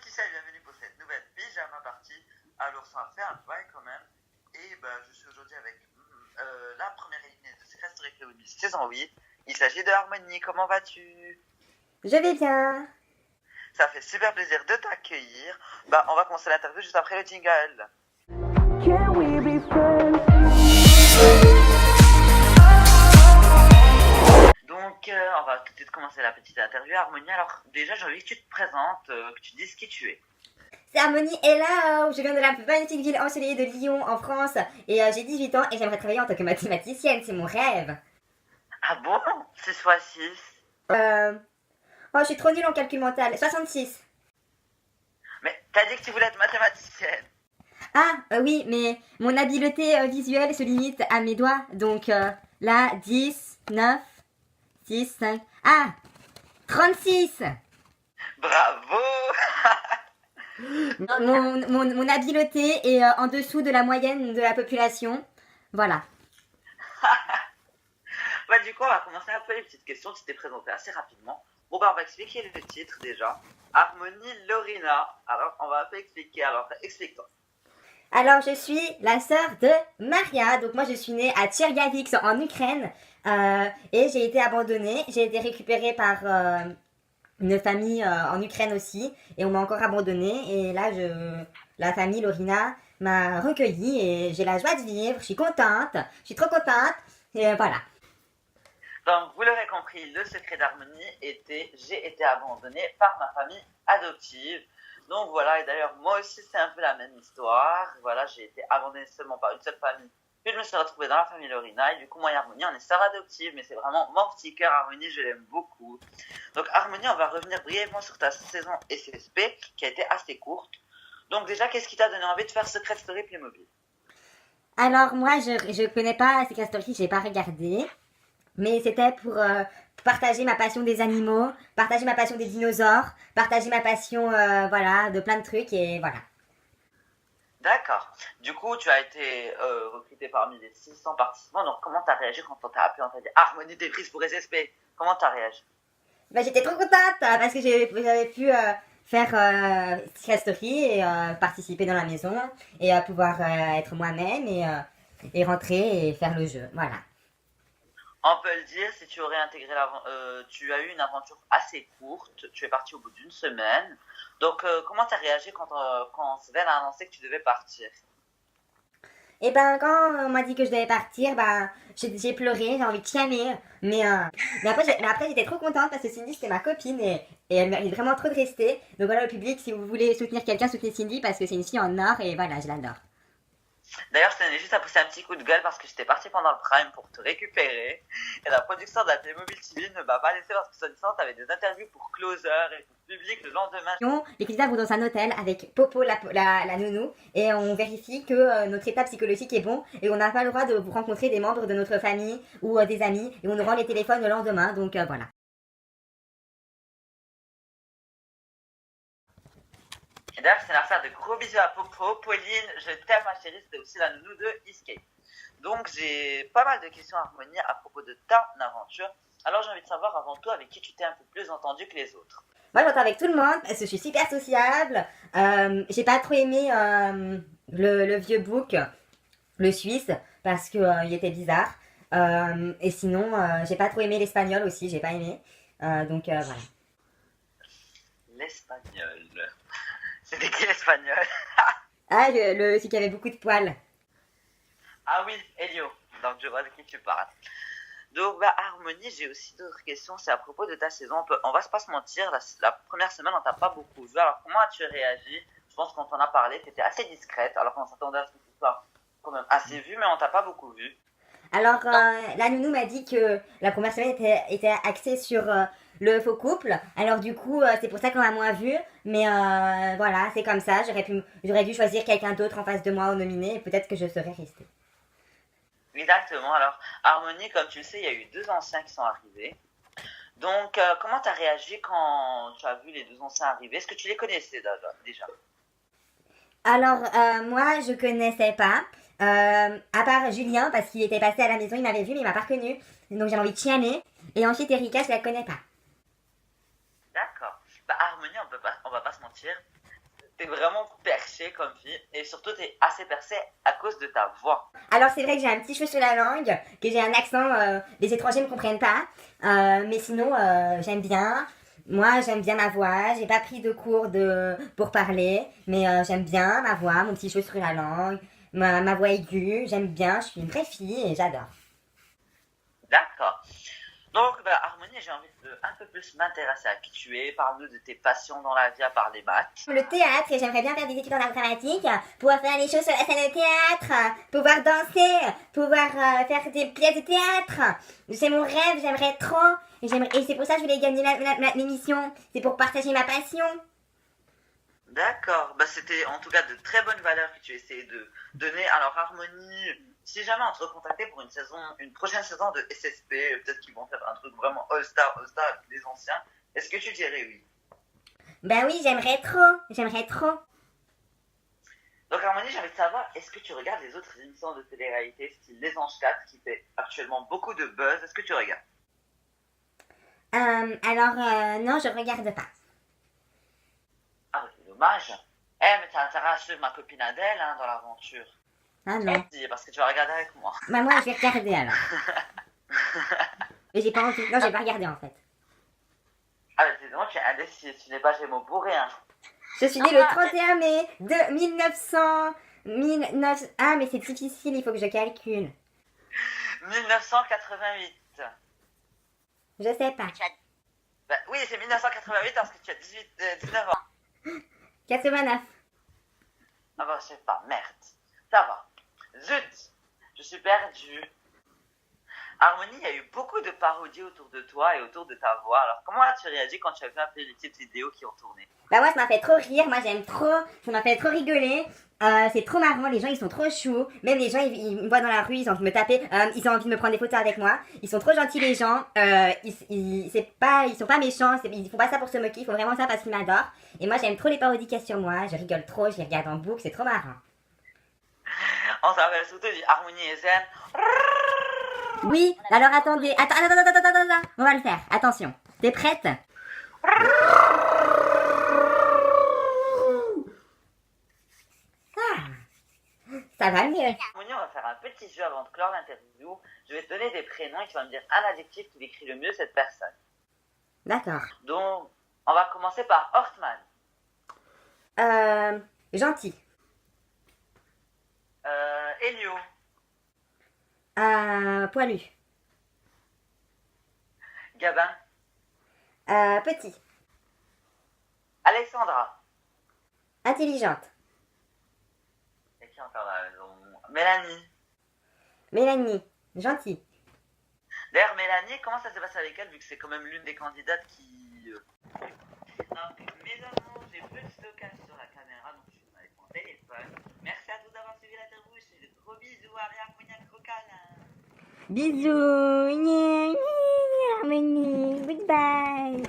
qui c'est, bienvenue pour cette nouvelle pyjama partie. Alors ça fait un bail quand même. Et je suis aujourd'hui avec la première éliminée de Secret Story Club saison 8. Il s'agit de Harmonie, comment vas-tu? Je vais bien. Ça fait super plaisir de t'accueillir. On va commencer l'interview juste après le jingle. Can we be friends? Donc on va tout de suite commencer la petite interview. Harmonie, alors déjà j'ai envie que tu te présentes, que tu dises qui tu es. C'est Harmonie et là, je viens de la magnifique ville ensoleillée de Lyon en France et j'ai 18 ans et j'aimerais travailler en tant que mathématicienne, c'est mon rêve. Ah bon? 6 x 6. Oh, je suis trop nulle en calcul mental. 66. Mais t'as dit que tu voulais être mathématicienne. Ah, oui, mais mon habileté visuelle se limite à mes doigts. Donc là, 10, 9, 6, 5... Ah, 36. Bravo. Mon habileté est en dessous de la moyenne de la population. Voilà. Du coup, on va commencer un peu les petites questions. Tu t'es présenté assez rapidement. On va expliquer le titre déjà. Harmonie Lorina. Alors, on va un peu expliquer. Alors, explique-toi. Alors, je suis la sœur de Maria. Donc, moi, je suis née à Tchergavix en Ukraine. Et j'ai été abandonnée. J'ai été récupérée par une famille en Ukraine aussi. Et on m'a encore abandonnée. Et là, la famille Lorina m'a recueillie. Et j'ai la joie de vivre. Je suis contente. Je suis trop contente. Et voilà. Donc, vous l'aurez compris, le secret d'Harmonie était j'ai été abandonnée par ma famille adoptive. Donc voilà, et d'ailleurs, moi aussi, c'est un peu la même histoire. Voilà, j'ai été abandonnée seulement par une seule famille. Puis je me suis retrouvée dans la famille Lorina. Et du coup, moi et Harmonie, on est sœurs adoptives. Mais c'est vraiment mon petit cœur, Harmonie, je l'aime beaucoup. Donc, Harmonie, on va revenir brièvement sur ta saison SSP, qui a été assez courte. Donc déjà, qu'est-ce qui t'a donné envie de faire Secret Story Playmobil? Alors, moi, je connais pas Secret Story. J'ai pas regardé. Mais c'était pour partager ma passion des animaux, partager ma passion des dinosaures, partager ma passion, voilà, de plein de trucs et voilà. D'accord. Du coup, tu as été recruté parmi les 600 participants. Donc, comment tu as réagi quand on t'a appelé, on t'a dit Harmonie des prises pour SSP? Comment tu as réagi? J'étais trop contente parce que j'avais pu faire Secret Story et participer dans la maison et pouvoir être moi-même et rentrer et faire le jeu. Voilà. On peut le dire, si tu aurais intégré tu as eu une aventure assez courte, tu es parti au bout d'une semaine. Donc, comment tu as réagi quand Sven a annoncé que tu devais partir? Et quand on m'a dit que je devais partir, j'ai pleuré, j'ai envie de chialer. Mais après, j'étais trop contente parce que Cindy, c'était ma copine et elle mérite vraiment trop de rester. Donc voilà, le public, si vous voulez soutenir quelqu'un, soutenez Cindy parce que c'est une fille en or et voilà, je l'adore. D'ailleurs, je tenais juste à pousser un petit coup de gueule parce que j'étais parti pendant le Prime pour te récupérer. Et la production de la Playmobil TV ne m'a pas laissé parce que soi-disant, tu avais des interviews pour Closer et pour public le lendemain. Les candidats vont dans un hôtel avec Popo, la nounou, et on vérifie que notre état psychologique est bon et on n'a pas le droit de rencontrer des membres de notre famille ou des amis et on nous rend les téléphones le lendemain, donc voilà. Et d'ailleurs, c'est l'affaire de gros bisous à Popo. Pauline, je t'aime ma chérie, c'était aussi la nounou de Escape. Donc, j'ai pas mal de questions Harmonie à propos de ta aventure. Alors, j'ai envie de savoir avant tout avec qui tu t'es un peu plus entendu que les autres. Moi, j'entends avec tout le monde parce que je suis super sociable. J'ai pas trop aimé le vieux book, le suisse, parce que il était bizarre. Et sinon, j'ai pas trop aimé l'espagnol aussi, j'ai pas aimé. Donc voilà. L'espagnol. C'était qui l'espagnol? Ah, celui qui avait beaucoup de poils. Ah oui, Elio. Donc, je vois de qui tu parles. Donc, Harmonie, j'ai aussi d'autres questions. C'est à propos de ta saison. On va pas se mentir, la première semaine, on t'a pas beaucoup vu. Alors, comment as-tu réagi? Je pense qu'on t'en a parlé, tu étais assez discrète. Alors qu'on s'attendait à ce que tu sois quand même assez vue, mais on t'a pas beaucoup vu. Alors, la nounou m'a dit que la première semaine était axée sur le faux couple. Alors, du coup, c'est pour ça qu'on m'a moins vu. Mais voilà, c'est comme ça. J'aurais dû choisir quelqu'un d'autre en face de moi au nominé et peut-être que je serais restée. Exactement. Alors, Harmonie, comme tu le sais, il y a eu 2 anciens qui sont arrivés. Donc, comment tu as réagi quand tu as vu les 2 anciens arriver? Est-ce que tu les connaissais déjà? Alors, moi, je connaissais pas. À part Julien, parce qu'il était passé à la maison, il m'avait vu, mais il m'a pas reconnu. Donc, j'avais envie de chialer. Et ensuite, Erika, je la connais pas. D'accord. Harmonie, on va pas se mentir. t'es vraiment perché comme fille et surtout t'es assez percée à cause de ta voix. Alors c'est vrai que j'ai un petit cheveu sur la langue, que j'ai un accent, les étrangers me comprennent pas, mais sinon j'aime bien. Moi j'aime bien ma voix, j'ai pas pris de cours pour parler, mais j'aime bien ma voix, mon petit cheveu sur la langue, ma voix aiguë, j'aime bien, je suis une vraie fille et j'adore. D'accord. Donc, bah, Harmonie, j'ai envie de un peu plus m'intéresser à qui tu es. Parle-nous de tes passions dans la vie à part les maths. Le théâtre, et j'aimerais bien faire des études en informatique, pouvoir faire les choses sur la scène de théâtre, pouvoir danser, pouvoir faire des pièces de théâtre. C'est mon rêve, j'aimerais trop. Et c'est pour ça que je voulais gagner l'émission. C'est pour partager ma passion. D'accord. Bah, c'était en tout cas de très bonnes valeurs que tu essayais de donner. Alors, Harmonie, si jamais on te recontactait pour une prochaine saison de SSP, peut-être qu'ils vont faire un truc vraiment all-star avec les anciens, est-ce que tu dirais oui? Ben oui, j'aimerais trop, j'aimerais trop. Donc, Harmonie, j'ai envie de savoir, est-ce que tu regardes les autres émissions de télé-réalité, style Les Anges 4, qui fait actuellement beaucoup de buzz? Est-ce que tu regardes? Non, je regarde pas. Ah, bah, c'est dommage. Eh, mais t'as intérêt à suivre ma copine Adèle hein, dans l'aventure. Ah non. Si, parce que tu vas regarder avec moi. Bah moi, je vais regarder alors. Mais j'ai pas envie. Non, j'ai pas regardé en fait. Ah, mais c'est dommage, tu es indécis, tu n'es pas Gémeaux bourré, hein. Je suis née le 31 mai de 1900. Ah, mais c'est difficile, il faut que je calcule. 1988. Je sais pas. Bah, oui, c'est 1988 parce que tu as 19 ans. 89. Ah bah, je sais pas, merde. Ça va. Zut, je suis perdue. Harmonie, il y a eu beaucoup de parodies autour de toi et autour de ta voix. Alors, comment as-tu réagi quand tu as vu un peu les petites vidéos qui ont tourné? Bah moi, ça m'a fait trop rire, moi j'aime trop, ça m'a fait trop rigoler. C'est trop marrant, les gens ils sont trop choux. Même les gens ils me voient dans la rue, ils ont envie de me taper, ils ont envie de me prendre des photos avec moi. Ils sont trop gentils les gens, ils sont pas méchants, ils font pas ça pour se moquer, ils font vraiment ça parce qu'ils m'adorent. Et moi j'aime trop les parodies qu'il y a sur moi, je rigole trop, je les regarde en boucle, c'est trop marrant. On s'appelle surtout du Harmonie et Zen. Oui, alors attendez, attends, on va le faire, attention. T'es prête? Ça va mieux. Harmonie, on va faire un petit jeu avant de clore l'interview. Je vais te donner des prénoms et tu vas me dire un adjectif qui décrit le mieux cette personne. D'accord. Donc, on va commencer par Hortman. Gentil. Elio. Poilu. Gabin. Petit. Alexandra. Intelligente. Et qui encore la maison? Mélanie. Mélanie. Gentille. D'ailleurs, Mélanie, comment ça s'est passé avec elle, vu que c'est quand même l'une des candidates qui... Donc, mes amours, j'ai peu de stockage sur la caméra, donc je suis avec mon téléphone. Merci à tous d'avoir suivi l'interview, je fais de gros bisous, allez, Harmonia Crocalin. Bisous. Harmonie. Goodbye.